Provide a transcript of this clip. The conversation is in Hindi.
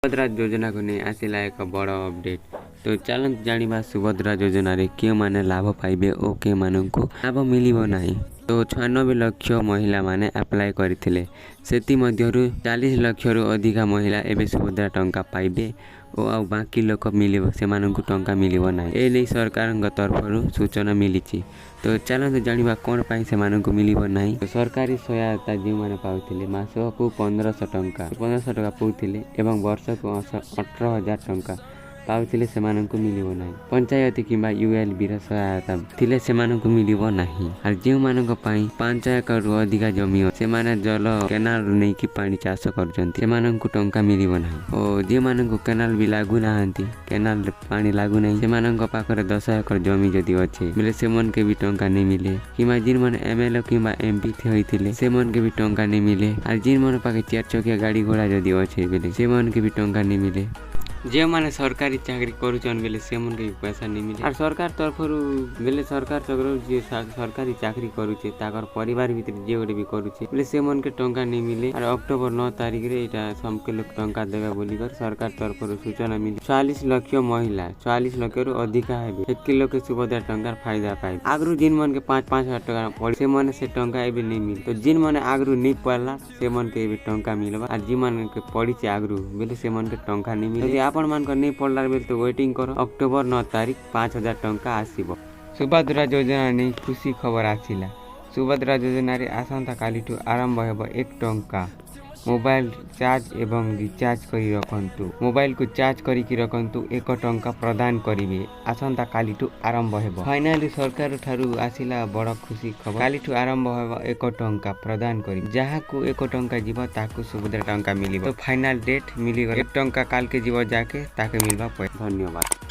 सुभद्रा योजना को नहीं आसला एक बड़ अपडेट। तो चलत जाना सुभद्रा योजना रे क्यों माने लाभ पाइबे और के मानक लाभ मिलिबो नाही। तो 96 लाख महिला माने अप्लाई करथिले, सेति मध्यरु 40 लाख रु अधिका महिला एबे सुभद्रा टंका पाइबे और आ बाकी लोक मिलिबो से मानक टंका मिलिबो नाही। ए नै सरकार तरफरु सूचना मिलिछि। तो चलत जानिबा कोन पाई से मानक मिलिबो नाही। तो सरकारी सहायता जे माने पाउथिले मासको 1500 टका पाउथिले एवं वर्षको 18,000 टंका पाउथिले से मानक मिलिबो नाही। पंचायत किंबा यूएलबी रा सहायता थिले से मानक मिलिबो नाही। और जे मानक पाई 5 एकड़ रु अधिका जमी से माने जल केनाल नै कि पानी चाष करजंती से मानक टंका मिलिबो नाही। और जे मानक केनाल भी लागू नाहंती, केनाल पानी लागू नाही, से मानक पाखरे 10 एकड़ जमी जदी अछि बोले से मन के भी टंका नै मिले। किंबा जिन मन एमएलए किंबा एमपी होइथिले से मन के भी टंका नै मिले। और जिन मन पाके 4 चकिया गाड़ी घोड़ा जदी अछि बोले से मन के भी टंका नै मिले। जे माने सरकारी चाकरी करूचन बेले से मन के पैसा नहीं मिले। और सरकार तरफरु बेले सरकार तरफरु जे सरकारी चाकरी करूचे ताकर परिवार भीतर जे गोटे भी करूचे बेले से मन के टंका नहीं मिले। और अक्टोबर 9 तारिख रे एटा समके लोग टंका देबे बोली कर सरकार तरफरु सूचना मिली। 40 लाख महिला 40 लाख रु अधिका हेबे 1 किलो के सुभद्रा टंका फायदा पाए। आगरु जिन मन के 5-5 हजार टका पड़ी से मन से टंका एबे नहीं मिले। तो जिन मन आगरु नहीं पड़ला से मन के एबे टंका मिलबा। और जिन मन के पड़ी से आगरु बेले से मन के टंका नहीं मिले। आपण मान को नहीं पड़ला बेले तो वेटिंग करो, अक्टोबर 9 तारिख 5,000 टंका आसीबो। सुभद्रा योजना नहीं खुशी खबर आसिला। सुभद्रा योजना रे आसंता कालीठू आरंभ हेबो 1 टंका। मोबाइल चार्ज एवं रिचार्ज करी रखंतु। मोबाइल को चार्ज करी की रखंतु 1 टंका प्रदान करिवे। आसंता कालीठू आरंभ हेबो। फाइनली सरकार ठारू आसिला बड़ खुशी खबर। कालीठू आरंभ हेबो 1 टंका प्रदान करी। जहाँ को 1 टंका जीव ताकू सुभद्रा टंका मिलिबो। तो फाइनल डेट मिली 1 टंका काल के जीव जाके ताके मिलबा। धन्यवाद।